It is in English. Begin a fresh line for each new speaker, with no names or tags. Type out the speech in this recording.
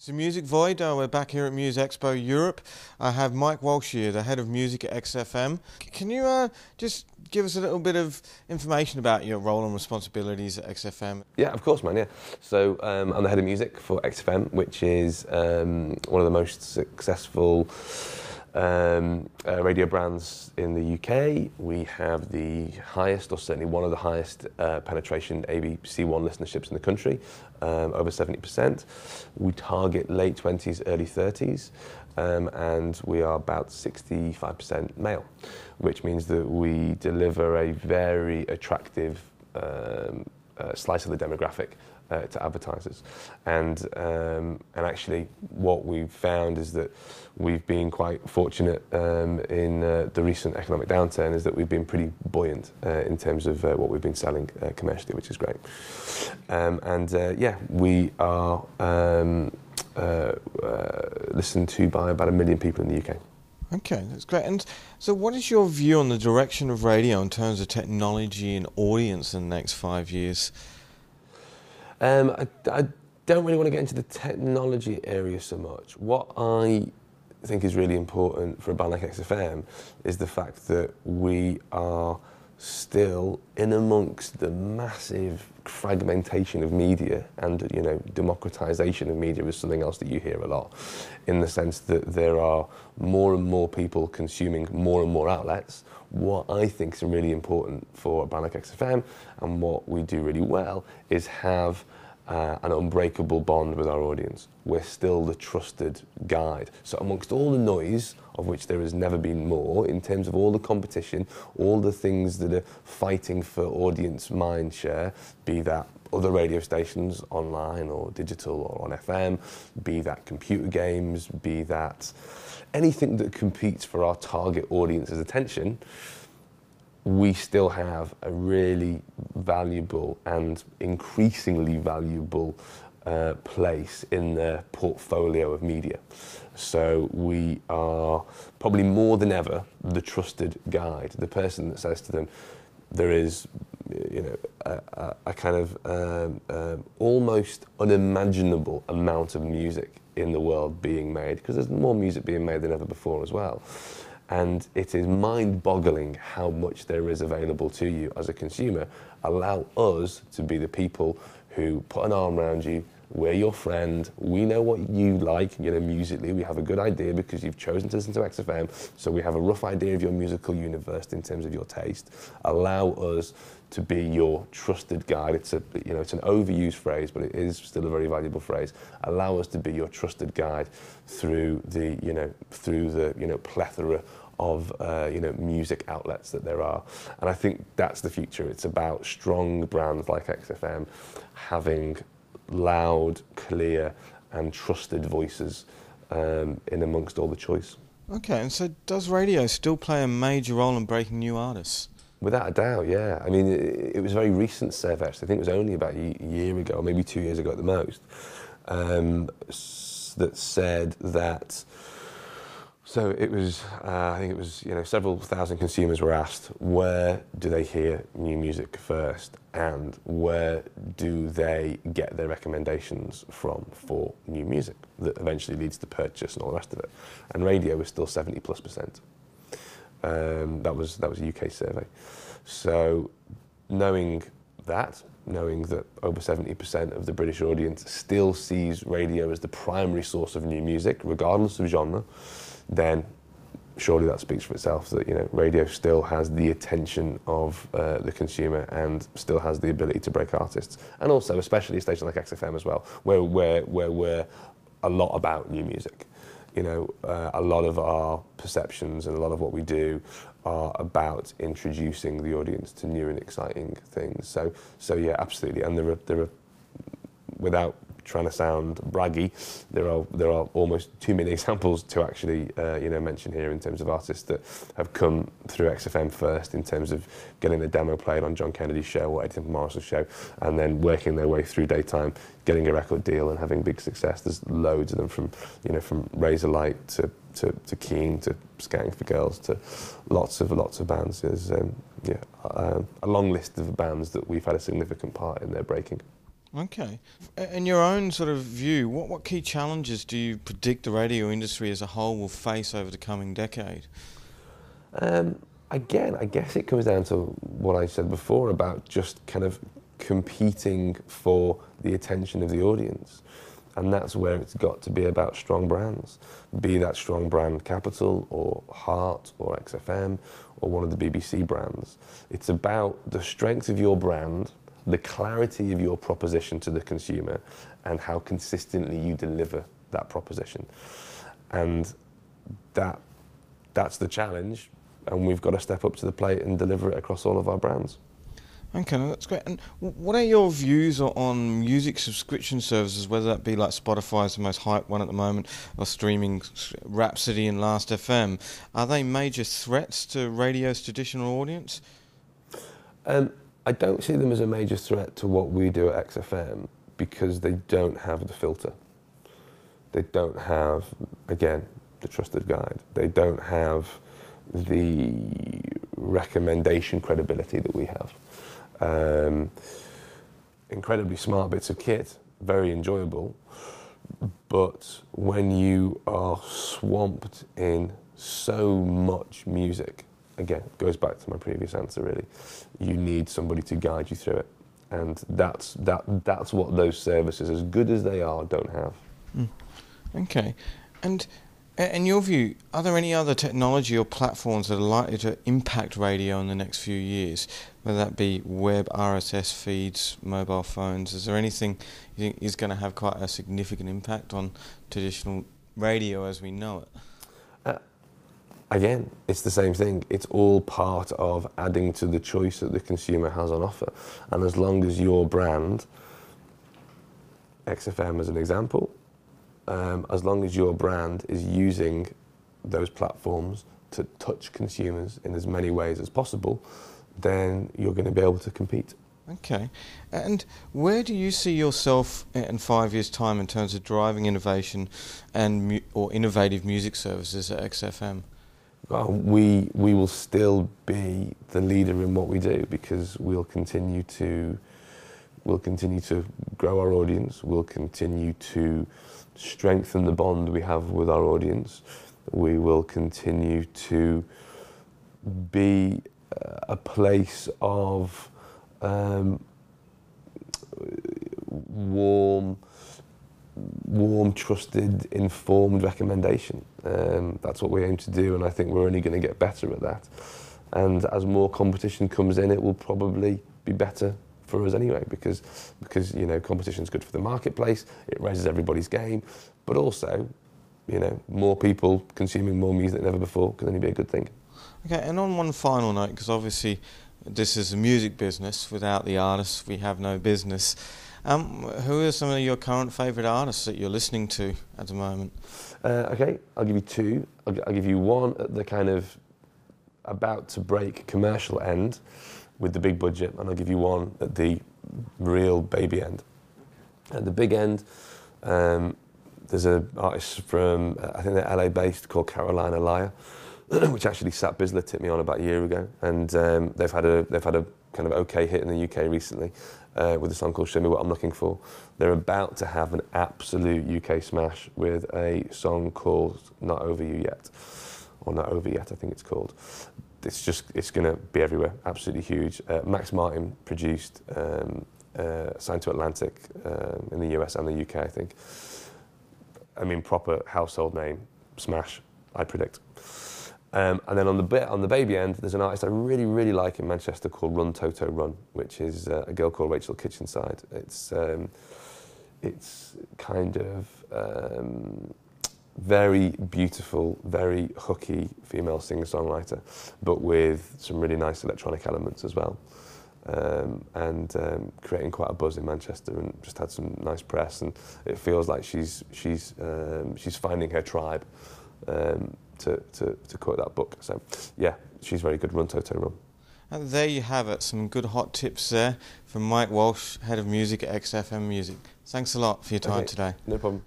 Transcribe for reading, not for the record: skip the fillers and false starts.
So Music Void, we're back here at Muse Expo Europe. I have Mike Walsh here, the head of music at XFM. Can you just give us a little bit of information about your role and responsibilities at XFM?
Yeah, of course, man, yeah. So I'm the head of music for XFM, which is one of the most successful radio brands in the UK. We have the highest, or certainly one of the highest, penetration ABC1 listenerships in the country, over 70%. We target late 20s, early 30s, and we are about 65% male, which means that we deliver a very attractive slice of the demographic to advertisers. And actually what we've found is that we've been quite fortunate in the recent economic downturn, is that we've been pretty buoyant in terms of what we've been selling commercially, which is great. Yeah, we are listened to by about 1 million people in the UK.
Okay, that's great. And so what is your view on the direction of radio in terms of technology and audience in the next 5 years?
I don't really want to get into the technology area so much. What I think is really important for a band like XFM is the fact that we are still in amongst the massive fragmentation of media, and democratization of media is something else that you hear a lot, in the sense that there are more and more people consuming more and more outlets. What I think is really important for a band like XFM, and what we do really well, is have an unbreakable bond with our audience. We're still the trusted guide. So amongst all the noise, of which there has never been more, in terms of all the competition, all the things that are fighting for audience mind share, be that other radio stations online or digital or on FM, be that computer games, be that anything that competes for our target audience's attention, we still have a really valuable and increasingly valuable place in the portfolio of media. So we are probably more than ever the trusted guide, the person that says to them, there is a kind of almost unimaginable amount of music in the world being made, because there's more music being made than ever before as well. And it is mind-boggling how much there is available to you as a consumer. Allow us to be the people who put an arm around you. We're your friend. We know what you like, musically. We have a good idea because you've chosen to listen to XFM, so we have a rough idea of your musical universe in terms of your taste. Allow us to be your trusted guide. It's an overused phrase, but it is still a very valuable phrase. Allow us to be your trusted guide through the plethora of music outlets that there are. And I think that's the future. It's about strong brands like XFM having loud, clear and trusted voices in amongst all the choice.
Okay, and so does radio still play a major role in breaking new artists?
Without a doubt, yeah. I mean, it was a very recent survey, actually. I think it was only about a year ago, maybe 2 years ago at the most, that said that. So it was, I think it was, several thousand consumers were asked, where do they hear new music first, and where do they get their recommendations from for new music that eventually leads to purchase and all the rest of it. And radio was still 70+%. That was a UK survey. So knowing that over 70% of the British audience still sees radio as the primary source of new music, regardless of genre, then surely that speaks for itself, that radio still has the attention of the consumer and still has the ability to break artists. And also, especially a station like XFM as well, where we're a lot about new music. A lot of our perceptions and a lot of what we do are about introducing the audience to new and exciting things. So yeah, absolutely. And there are, without trying to sound braggy, there are almost too many examples to actually mention here in terms of artists that have come through XFM first, in terms of getting a demo played on John Kennedy's show or Eddie Morris's show, and then working their way through daytime, getting a record deal and having big success. There's loads of them, from Razorlight to Keen to Scouting for Girls to lots of bands. There's a long list of bands that we've had a significant part in their breaking.
Okay. In your own sort of view, what key challenges do you predict the radio industry as a whole will face over the coming decade?
Again, I guess it comes down to what I said before about just kind of competing for the attention of the audience. And that's where it's got to be about strong brands, be that strong brand Capital or Heart or XFM or one of the BBC brands. It's about the strength of your brand, the clarity of your proposition to the consumer, and how consistently you deliver that proposition. And that's the challenge, and we've got to step up to the plate and deliver it across all of our brands.
Okay, that's great. And what are your views on music subscription services, whether that be like Spotify's the most hyped one at the moment, or streaming Rhapsody and Last FM? Are they major threats to radio's traditional audience?
I don't see them as a major threat to what we do at XFM because they don't have the filter. They don't have, again, the trusted guide. They don't have the recommendation credibility that we have. Incredibly smart bits of kit, very enjoyable, but when you are swamped in so much music, again, it goes back to my previous answer really, you need somebody to guide you through it, and that's what those services, as good as they are, don't have.
Okay, and in your view, are there any other technology or platforms that are likely to impact radio in the next few years, whether that be web, RSS feeds, mobile phones? Is there anything you think is going to have quite a significant impact on traditional radio as we know it?
Again, it's the same thing. It's all part of adding to the choice that the consumer has on offer. And as long as your brand, XFM as an example, as long as your brand is using those platforms to touch consumers in as many ways as possible, then you're going to be able to compete.
Okay. And where do you see yourself in 5 years' time in terms of driving innovation and or innovative music services at XFM?
Well, we will still be the leader in what we do because we'll continue to grow our audience. We'll continue to strengthen the bond we have with our audience. We will continue to be a place of warm, trusted, informed recommendation. That's what we aim to do, and I think we're only going to get better at that. And as more competition comes in, it will probably be better for us anyway, because you know, competition's good for the marketplace. It raises everybody's game, but also, you know, more people consuming more music than ever before can only be a good thing.
Okay, and on one final note, because obviously this is a music business. Without the artists, we have no business. Who are some of your current favourite artists that you're listening to at the moment?
Okay, I'll give you two. I'll give you one at the kind of about to break commercial end with the big budget, and I'll give you one at the real baby end. At the big end, there's an artist from, I think they're LA based, called Carolina Liar, which actually Sat Bisler tipped me on about a year ago, and they've had a kind of okay hit in the UK recently with a song called Show Me What I'm Looking For. They're about to have an absolute UK smash with a song called Not Over You Yet, or Not Over Yet, I think it's called. It's going to be everywhere, absolutely huge. Max Martin produced, signed to Atlantic in the US and the UK, I think. I mean, proper household name, smash, I predict. And then on the baby end, there's an artist I really, really like in Manchester called Run Toto Run, which is a girl called Rachel Kitchenside. It's kind of very beautiful, very hooky female singer-songwriter, but with some really nice electronic elements as well. And creating quite a buzz in Manchester, and just had some nice press, and it feels like she's finding her tribe. To quote that book. So yeah, she's very good. Run Toto Run.
And there you have it, some good hot tips there from Mike Walsh, Head of Music at XFM Music. Thanks a lot for your time today.
No problem.